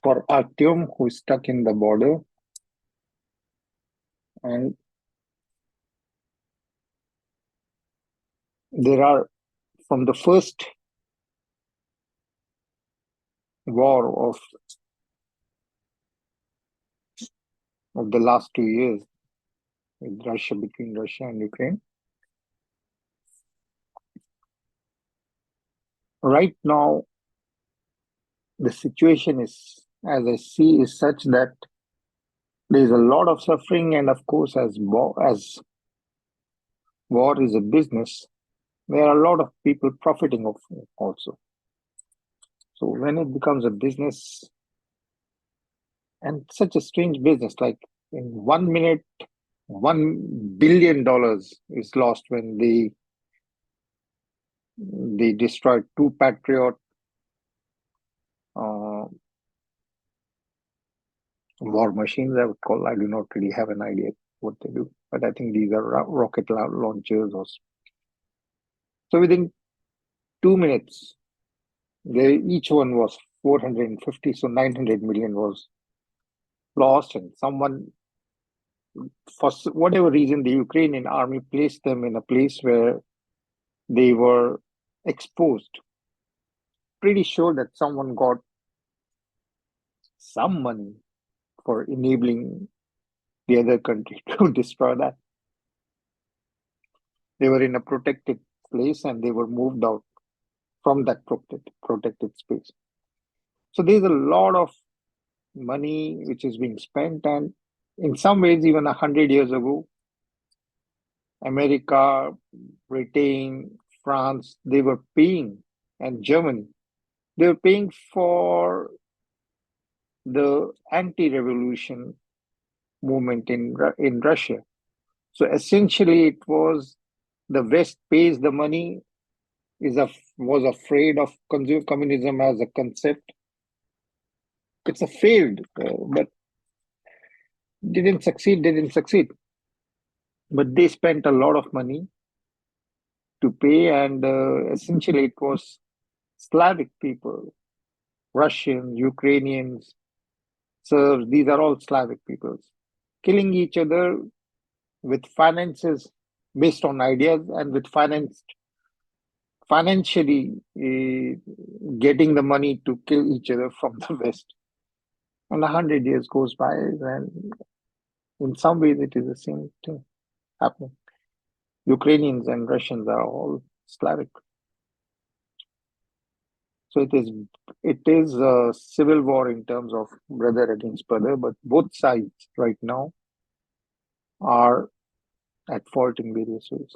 For Artyom, who is stuck in the border, and there are from the first war of the last 2 years with Russia between Russia and Ukraine. Right now, the situation is, as I see, is such that there is a lot of suffering, and of course, as war is a business, there are a lot of people profiting of it also. So when it becomes a business, and such a strange business, like in 1 minute, $1 billion is lost when they destroyed two Patriot uh, war machines, I would call. I do not really have an idea what they do, but I think these are rocket launchers. So within 2 minutes, each one was 450, so 900 million was lost, and someone, for whatever reason, the Ukrainian army placed them in a place where they were exposed. Pretty sure that someone got some money for enabling the other country to destroy that. They were in a protected place and they were moved out from that protected space. So there's a lot of money which is being spent, and in some ways, even 100 years ago, America, Britain, France, they were paying, and Germany, they were paying for the anti-revolution movement in Russia. So essentially, it was the West pays the money, was afraid of communism as a concept. It's a failed, but didn't succeed. But they spent a lot of money to pay, and essentially it was Slavic people, Russians, Ukrainians, Serbs. These are all Slavic peoples killing each other with finances based on ideas and with financially getting the money to kill each other from the West. And 100 years goes by, and in some ways it is the same thing happening. Ukrainians and Russians are all Slavic. So it is a civil war in terms of brother against brother, but both sides right now are at fault in various ways.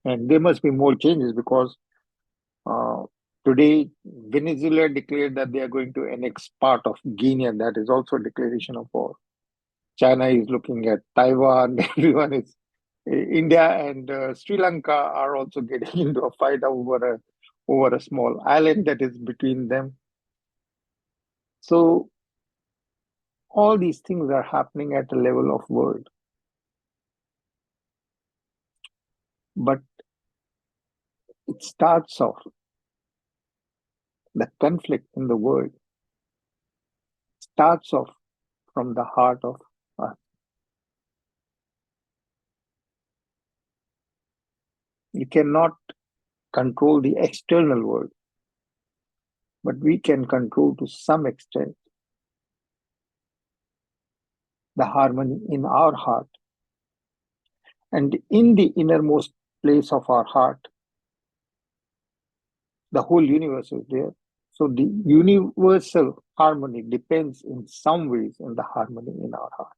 And there must be more changes because uh, today Venezuela declared that they are going to annex part of Guinea, and that is also a declaration of war. China is looking at Taiwan. Everyone is India and Sri Lanka are also getting into a fight over a small island that is between them. So all these things are happening at a level of world, but it starts off, the conflict in the world starts off from the heart of us. You cannot control the external world, but we can control to some extent the harmony in our heart. And in the innermost place of our heart, the whole universe is there. So the universal harmony depends in some ways on the harmony in our heart.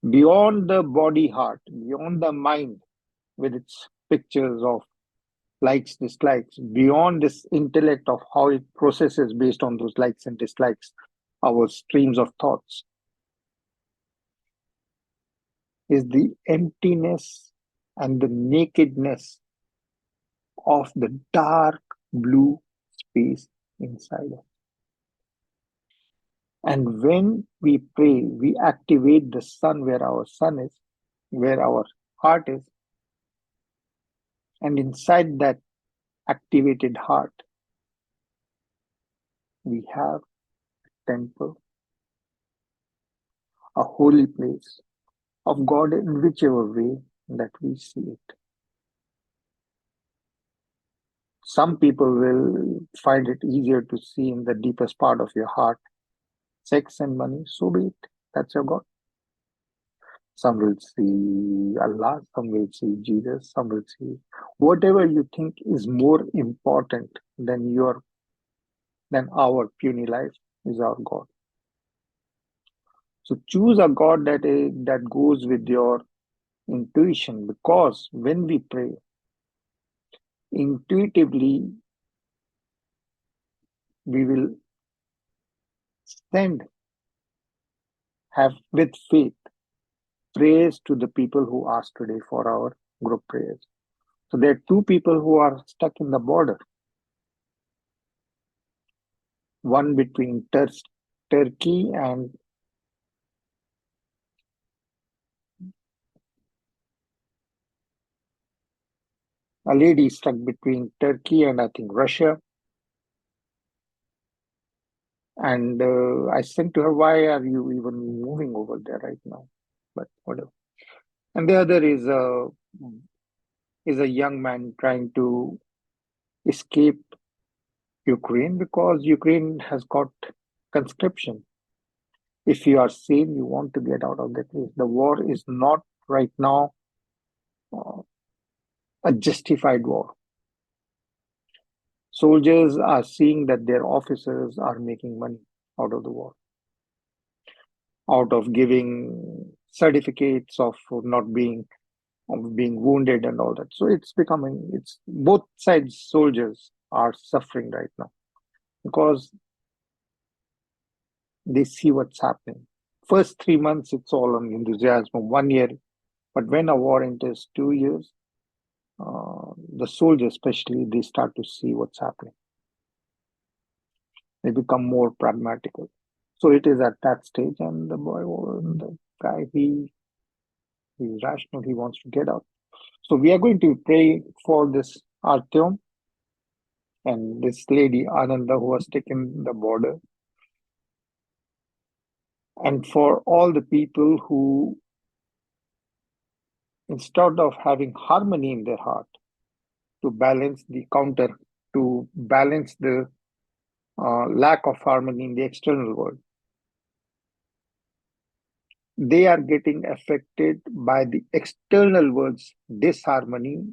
Beyond the body heart, beyond the mind with its pictures of likes, dislikes, beyond this intellect of how it processes based on those likes and dislikes, our streams of thoughts, is the emptiness and the nakedness of the dark blue space inside us. And when we pray, we activate the sun where our sun is, where our heart is. And inside that activated heart, we have temple, a holy place of God in whichever way that we see it. Some people will find it easier to see in the deepest part of your heart sex and money, so be it. That's your God. Some will see Allah, some will see Jesus, some will see whatever you think is more important than our puny life is our God. So choose a God that goes with your intuition, because when we pray, intuitively we will send, have with faith, prayers to the people who asked today for our group prayers. So there are two people who are stuck in the border, one between Turkey and a lady stuck between Turkey and I think Russia. And I said to her, why are you even moving over there right now? But whatever. And the other is a young man trying to escape Ukraine because Ukraine has got conscription. If you are sane, you want to get out of that place. The war is not right now uh, a justified war. Soldiers are seeing that their officers are making money out of the war, out of giving certificates of being wounded and all that. So it's both sides soldiers are suffering right now because they see what's happening. First 3 months, it's all on enthusiasm, 1 year. But when a war enters 2 years, the soldiers especially, they start to see what's happening. They become more pragmatical. So it is at that stage, and the guy, he's rational. He wants to get out. So we are going to pray for this Artyom and this lady Ananda who was taken the border, and for all the people who, instead of having harmony in their heart, to balance the counter, to balance the lack of harmony in the external world, they are getting affected by the external world's disharmony,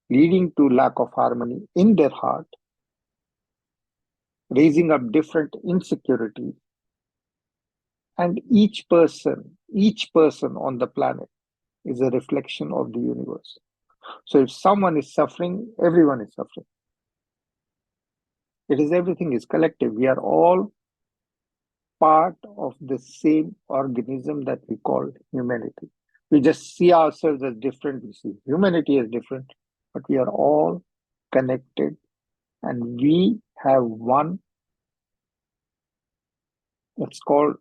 leading to lack of harmony in their heart, raising up different insecurities. And each person on the planet is a reflection of the universe. So if someone is suffering, everyone is suffering. Everything is collective. We are all part of the same organism that we call humanity. We just see ourselves as different. We see humanity as different, but we are all connected, and we have one. It's called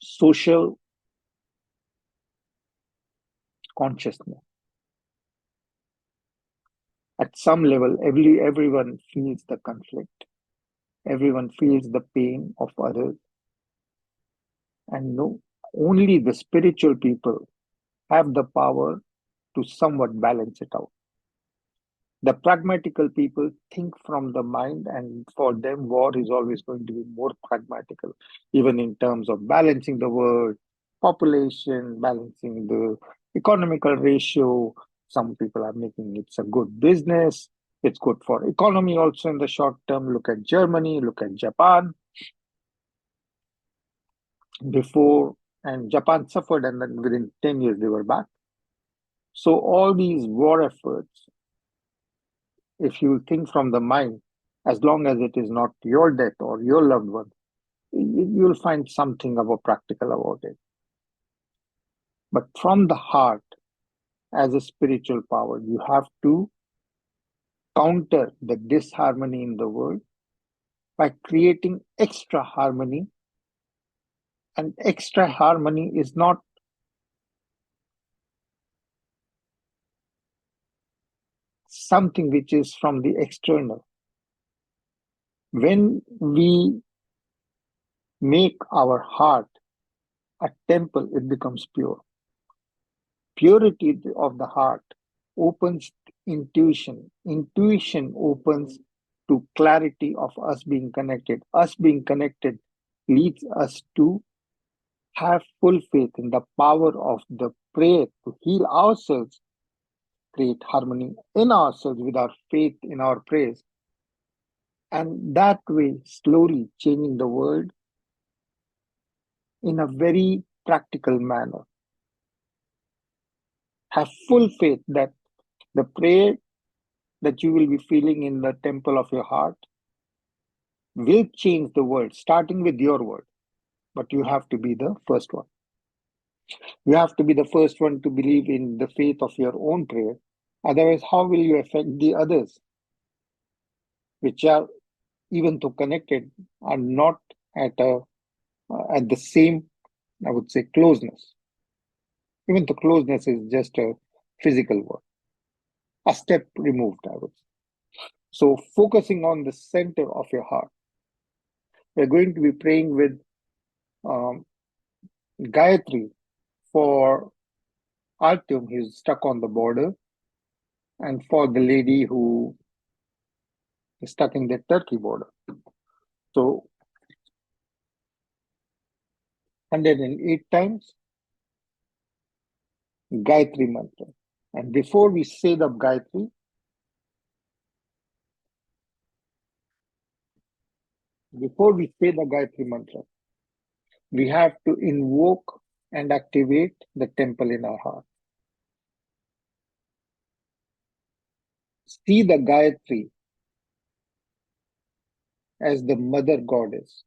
social consciousness. At some level, everyone feels the conflict. Everyone feels the pain of others. And no, only the spiritual people have the power to somewhat balance it out. The pragmatical people think from the mind, and for them, war is always going to be more pragmatical, even in terms of balancing the world, population, balancing the economical ratio. Some people are making it's a good business. It's good for economy also in the short term. Look at Germany, look at Japan. Before, and Japan suffered, and then within 10 years, they were back. So all these war efforts, if you think from the mind, as long as it is not your death or your loved one, you'll find something about practical about it. But from the heart, as a spiritual power, you have to counter the disharmony in the world by creating extra harmony. And extra harmony is not something which is from the external. When we make our heart a temple, it becomes pure. Purity of the heart opens intuition. Intuition opens to clarity of us being connected. Us being connected leads us to have full faith in the power of the prayer to heal ourselves, create harmony in ourselves with our faith in our prayers, and that way slowly changing the world in a very practical manner. Have full faith that the prayer that you will be feeling in the temple of your heart will change the world, starting with your word. But you have to be the first one. You have to be the first one to believe in the faith of your own prayer. Otherwise, how will you affect the others, which are even though connected, are not at the same, I would say, closeness. Even the closeness is just a physical word, a step removed, I would say. So focusing on the center of your heart, we're going to be praying with um, Gayatri for Artyom, who's stuck on the border, and for the lady who is stuck in the Turkey border. So 108 times Gayatri mantra. And before we say the Gayatri, mantra, we have to invoke and activate the temple in our heart. See the Gayatri as the mother goddess,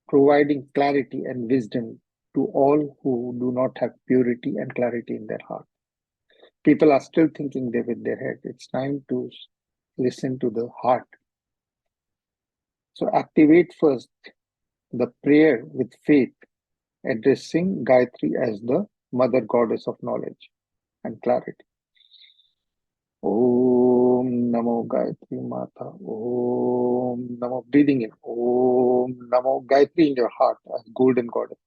providing clarity and wisdom to all who do not have purity and clarity in their heart. People are still thinking with their head. It's time to listen to the heart. So activate first the prayer with faith, addressing Gayatri as the mother goddess of knowledge and clarity. Om Namo Gayatri Mata. Om Namo. Breathing in. Om Namo. Gayatri in your heart as golden goddess.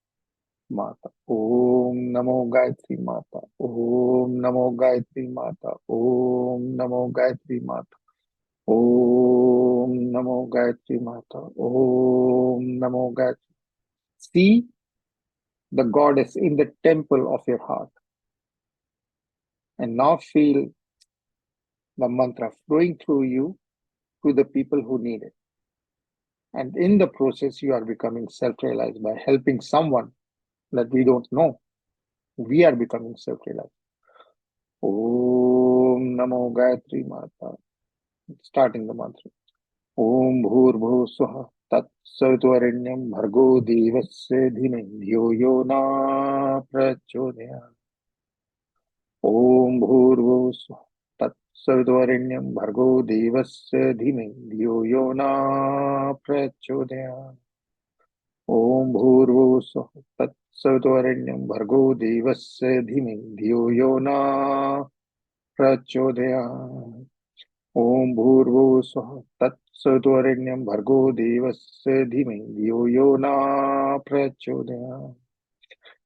Mata. Om Namo Gayatri Mata. Om Namo Gayatri Mata. Om Namo Gayatri Mata. Om Namo Gayatri Mata. Om Namo Gayatri. See the goddess in the temple of your heart. And now feel the mantra flowing through you to the people who need it. And in the process, you are becoming self-realized by helping someone that we don't know. We are becoming self-realized. Om Namo Gayatri Mata. Starting the mantra. Om Bhur Bhu Swaha Tat Savitvarenyam Bhargo Devasya Dhime Dhyo Yo Na Prachodaya. Om Bhur Bhu Swaha Tat Savitvarenyam Bhargo Devasya Dhime Dhyo Yo Na Prachodaya. Om Bhur Bhu Swaha Tat Savitvarenyam Bhargo Devasya Dhime Dhyo Yo Na Prachodaya. Om Bhurvo Swaha Tat Savitvarenyam Bhargo Devasya Dhime Dhyo Yo Na Prachodaya.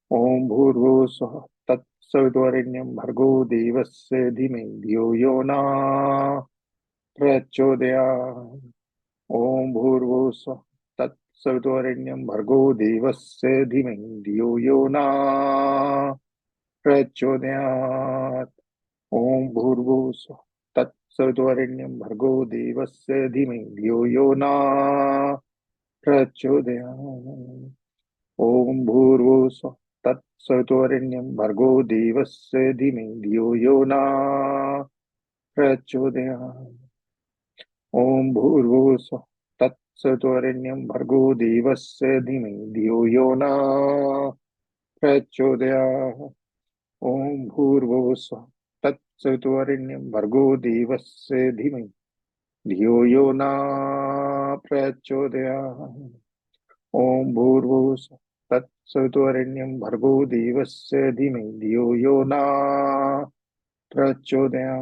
Om Bhurvo Swaha Tat Savitvarenyam Bhargo Devasya Dhime Dhyo Yo Na Prachodaya. Om Bhurvo Swaha Tat Savitvarenyam Bhargo Devasya Dhime Dhyo Yo Na Prachodaya. Om Bhurvo Swaha Tat Savitvarenyam Bhargo Devasya Dhime Dhyo Yo Na Prachodaya. Om Bhurvo Swaha Tat Savitvarenyam Bhargo Devasya Dhime Dhyo Yo Na Prachodaya. Om Bhurvo Swaha Tat Savitvarenyam Bhargo Devasya Dhime Dhyo Yo Na Prachodaya. Om Bhurvo Swaha Tat Savitvarenyam Bhargo Devasya Dhime Dhyo Yo Na Prachodaya. Om Bhurvo Swaha Tat Savitvarenyam Bhargo Devasya Dhime Dhyo Yo Na Prachodaya.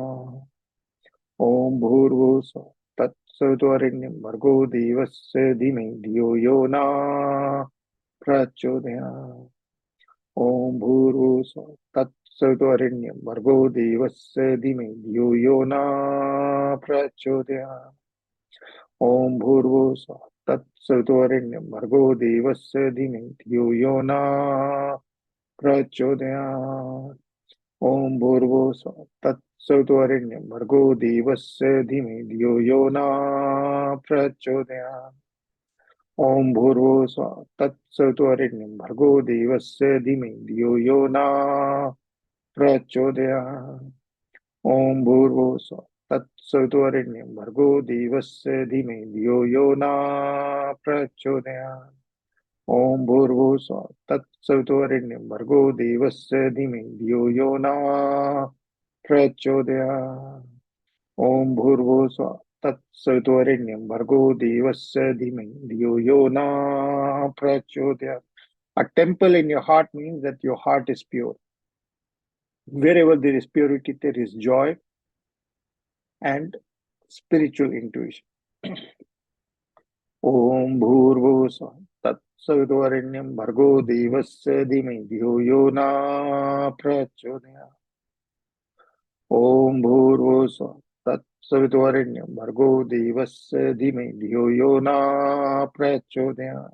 ओम भूर्भुवः तत्सवितुर्वरेण्यं भर्गो देवस्य धीमहि धियो यो न प्रचोदयात्। ओम भूर्भुवः तत्सवितुर्वरेण्यं भर्गो देवस्य धीमहि धियो यो न प्रचोदयात्। ओम भूर्भुवः तत्सवितुर्वरेण्यं भर्गो देवस्य धीमहि धियो यो न प्रचोदयात्। ओम भूर्भुवः तत्सवितुर्वरेण्यं भर्गो देवस्य धीमहि धियो यो न प्रचोदयात्। ओम भूर्भुवः तत्सवितुर्वरेण्यं भर्गो देवस्य धीमहि धियो यो न प्रचोदयात्। ओम भूर्भुवः तत्सवितुर्वरेण्यं भर्गो देवस्य धीमहि धियो यो न प्रचोदयात्। ओम भूर्भुवः तत्सवितुर्वरेण्यं भर्गो देवस्य धीमहि धियो यो न प्रचोदयात्। ओम भूर्भुवः तत्सवितुर्वरेण्यं भर्गो देवस्य धीमहि धियो यो न प्रचोदयात्. A temple in your heart means that your heart is pure. Wherever there is purity, there is joy and spiritual intuition. Om Bhurvusva Tat Saviturvarenyam Bhargo Devasya Dhimai Dhiyo Yo Na Prachodaya. Om Bhurvusva Tat Saviturvarenyam Bhargo Devasya Dhimai Dhiyo Yo Na Prachodaya.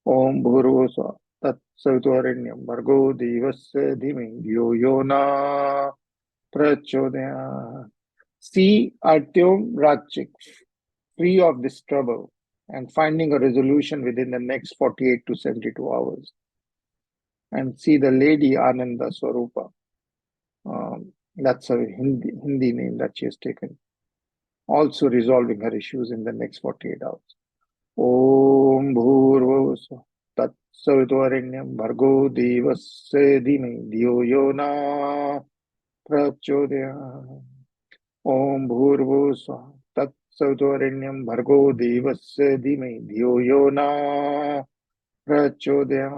Om Bhurvusva Tat Saviturvarenyam Bhargo Devasya Dhimai Dhiyo Yo Na Prachodaya. See Artyom Ratchik free of this trouble and finding a resolution within the next 48 to 72 hours. And see the lady Ananda Swarupa. That's a Hindi name that she has taken. Also resolving her issues in the next 48 hours. Om Bhurvusva Tat Saviturvarenyam Bhargo Devasya Dhimai Dhiyo Yo Na Prachodaya. Om Bhurvusva Tat Saviturvarenyam Bhargo Devasya Dhimai Dhiyo Yo Na Prachodaya.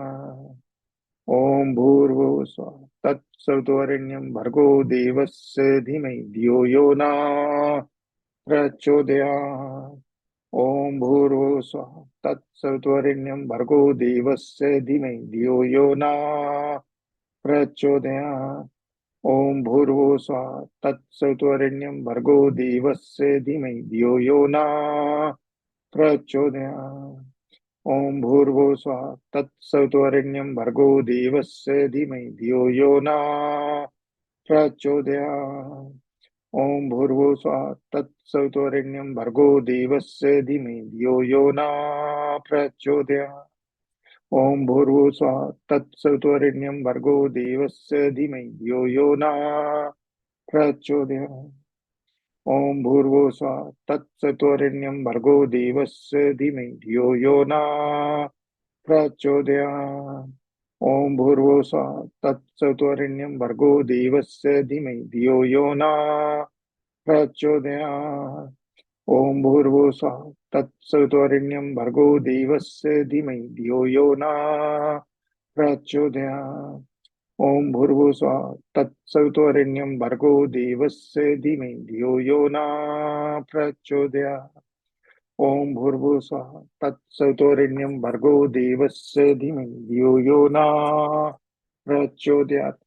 Om Bhurvusva Tat Saviturvarenyam Bhargo Devasya Dhimai Dhiyo Yo Na Prachodaya. Om Bhurvusva Tat Saviturvarenyam Bhargo Devasya Dhimai Dhiyo Yo Na Prachodaya. Om Bhurvusva Tat Saviturvarenyam Bhargo Devasya Dhimai Dhiyo Yo Na Prachodaya. Om Bhurvusva Tat Saviturvarenyam Bhargo Devasya Dhimai Dhiyo Yo Na Prachodaya. Om Bhurvusva Tat Saviturvarenyam Bhargo Devasya Dhimai Dhiyo Yo Na Prachodaya. Om Bhurvusva Tat Saviturvarenyam Bhargo Devasya Dhimai Dhiyo Yo Na Prachodaya. Om Bhurvusva Tat Saviturvarenyam Bhargo Devasya Dhimai Dhiyo Yo Na Prachodaya. Om Bhurvusva Tat Saviturvarenyam Bhargo Devasya Dhimai Dhiyo Yo Na Prachodaya. Om Bhurvusva Tat Saviturvarenyam Bhargo Devasya Dhimai Dhiyo Yo Na Prachodaya. Om Bhurvusva Tat Saviturvarenyam Bhargo Devasya Dhimai Dhiyo Yo Na Prachodaya. Om Bhurvusva Tat Saviturvarenyam Bhargo Devasya Dhimai Dhiyo Yo Na Prachodaya.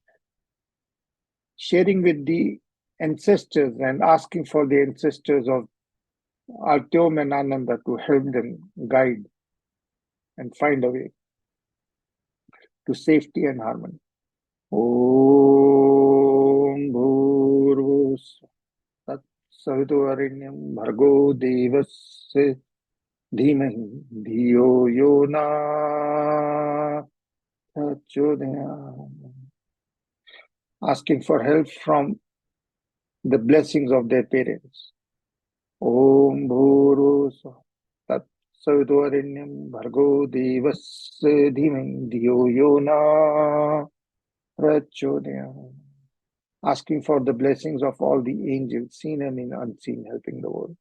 Sharing with the ancestors and asking for the ancestors of Artyom and Ananda to help them guide and find a way to safety and harmony. Om Bhurvusva Tat Saviturvarenyam Bhargo Devasya Dhimahi Dhiyo Yo Na Prachodaya. Asking for help from the blessings of their parents. Om Bhurvusva Tat Saviturvarenyam Bhargo Devasya Dhimahi Dhiyo Yo Na Prachodaya. Asking for the blessings of all the angels, seen and unseen, helping the world.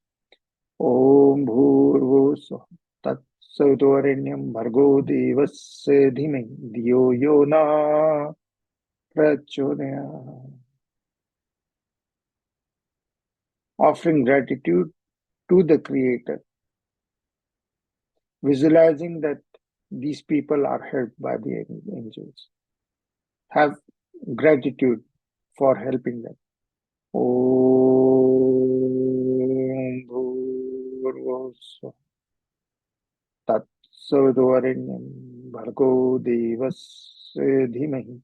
Om Bhurvusva Tat Saviturvarenyam Bhargo Devasya Dhimahi Dhiyo Yo Na Prachodaya. offering gratitude to the Creator, visualizing that these people are helped by the angels. Have gratitude for helping them. Om Bhurvasvaha Tatsavitvarenyam Bhargo Devasya Dhimahi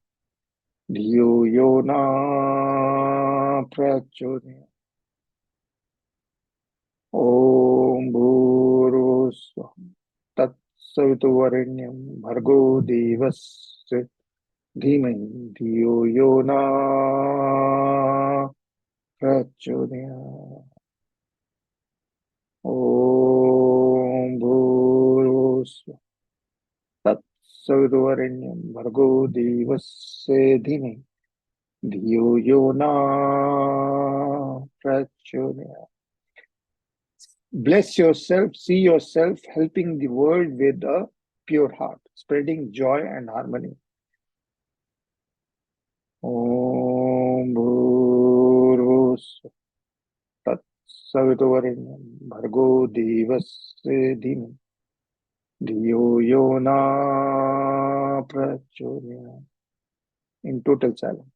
Dhiyo Yo Na Prachodayat. Om Bhurvasvaha Tatsavitvarenyam Bhargo Devasya Dhimahi Dhiyo Yo Na Prachodayat. Om Bhurvasvaha Tatsavitvarenyam Bhargo Devasya Dhimahi Dhiyo Yo Na Prachodayat. Bless yourself, see yourself helping the world with a pure heart, spreading joy and harmony. Om Bhurvasvaha Tatsavitvarenyam Bhargo Devasya Dhimahi Dhiyo Yo Na Prachodayat. In total silence.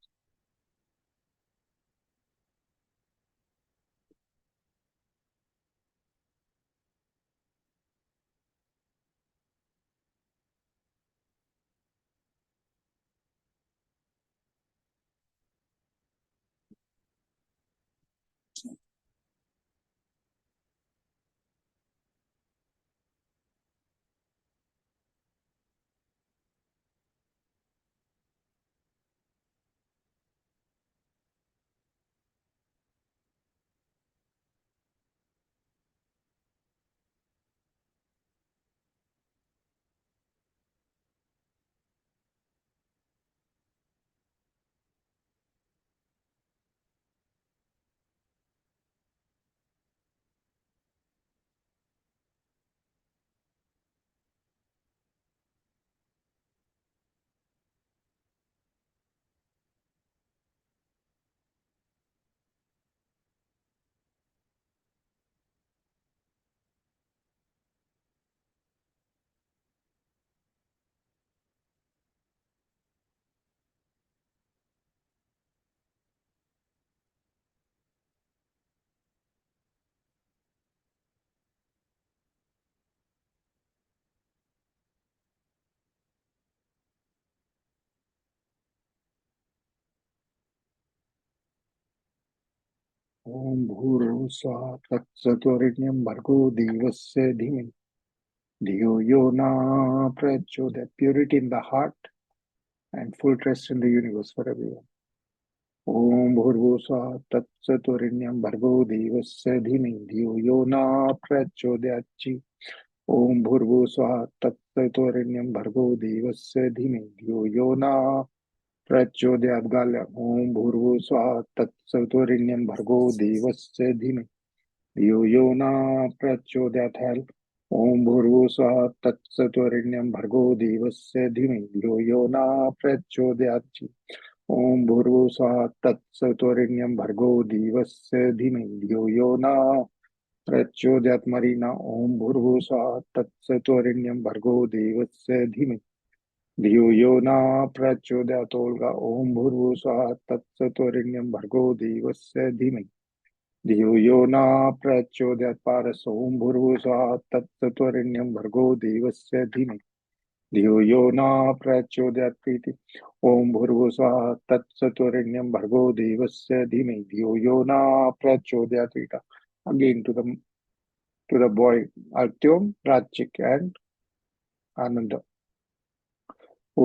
Om Bhurvasvaha Tatsavitvarenyam Bhargo Devasya Dhimahi Dhiyo Yo Na Prachodayat. Purity in the heart and full trust in the universe for everyone. Om Bhurvasvaha Tatsavitvarenyam Bhargo Devasya Dhimahi Dhiyo Yo Na Prachodayat. Om Bhurvasvaha Tatsavitvarenyam Bhargo Devasya Dhimahi Dhiyo Yo Na Prachodayat. Galya. Om Bhurvasvaha Tatsavitvarenyam Bhargo Devasya Dhimahi Dhiyo Yo Na Prachodayat. Help. Om Bhurvasvaha Tatsavitvarenyam Bhargo Devasya Dhimahi Dhiyo Yo Na Prachodayat. Om Bhurvasvaha Tatsavitvarenyam Bhargo Devasya Dhimahi Dhiyo Yo Na Prachodayat. Marina. Om Bhurvasvaha Tatsavitvarenyam Bhargo Devasya Dhimahi Dhiyo Yo Na Prachodayat. Olga. Om Bhurvasvaha Tatsavitvarenyam Bhargo Devasya Dhimahi Dhiyo Yo Na Prachodayat. Paras. Om Bhurvasvaha Tatsavitvarenyam Bhargo Devasya Dhimahi Dhiyo Yo Na Prachodayat. Priti. Om Bhurvasvaha Tatsavitvarenyam Bhargo Devasya Dhimahi Dhiyo Yo Na Prachodayat. Rita. Again to the boy Artyom, Ratchik and Ananda. Om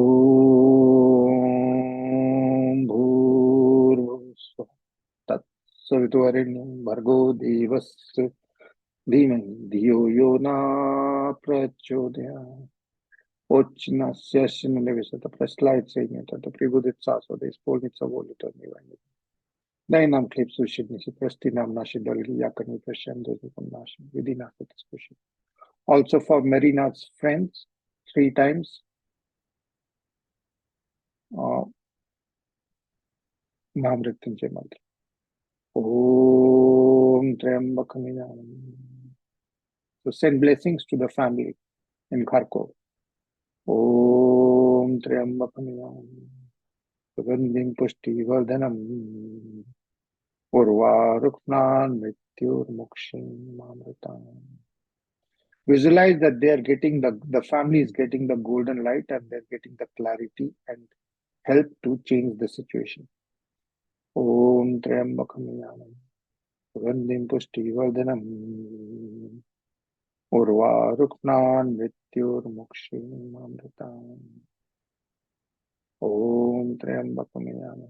Bhurvasvaha Tatsavitvarenyam Bhargo Devasya Dhimahi Dhiyo Yo Na Prachodayat. Очень священно невесомо прославится имя Твое, прибудет царство, да исполнится воля Твоя. Дай нам хлеб сущий, прости нам наши долги, яко мы прощаем должникам нашим. Веди нас в искушение. Also for Marina's friends, 3 times. नाम मृत्युंजय मंत्र. Om Triambakam Yajamhe. So send blessings to the family in Kharkov. Om Triambakam Yajamhe. Sugandhim Pushtivardhanam. Urvaruknan Mrityurmukshim Amritam. Visualize that they are getting the family is getting the golden light and they're getting the clarity and help to change the situation. Om Triambakam Yajamhe. Sugandhim Pushtivardhanam. Urvaruknan Mrityurmukshim Amritam. Om Triambakam Yajamhe.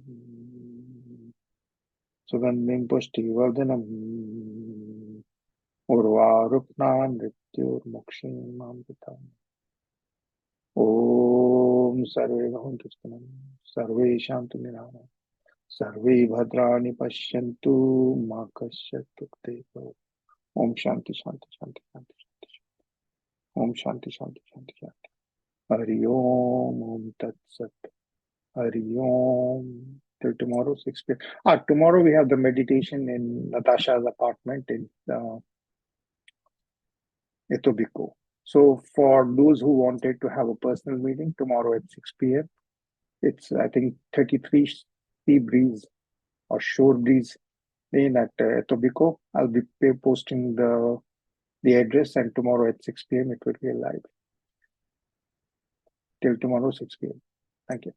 Sugandhim Pushtivardhanam. Urvaruknan Mrityurmukshim Amritam. Om Sarve Bhavantu Sukham. Sarve Shantu Nirama. Sarve Bhadrani Pashyantu Ma Kasyat Dukhteva. Om Shanti Shanti Shanti Shanti Shanti. Om Shanti Shanti Shanti Shanti. Hari Om. Om Tat Sat. Hari Om. Till tomorrow 6 p.m. Tomorrow we have the meditation in Natasha's apartment in Etobicoke. So for those who wanted to have a personal meeting tomorrow at 6 p.m., it's I think 33 sea breeze or shore breeze lane at Etobicoke. I'll be posting the address, and tomorrow at 6 p.m. it will be live. Till tomorrow 6 p.m. Thank you.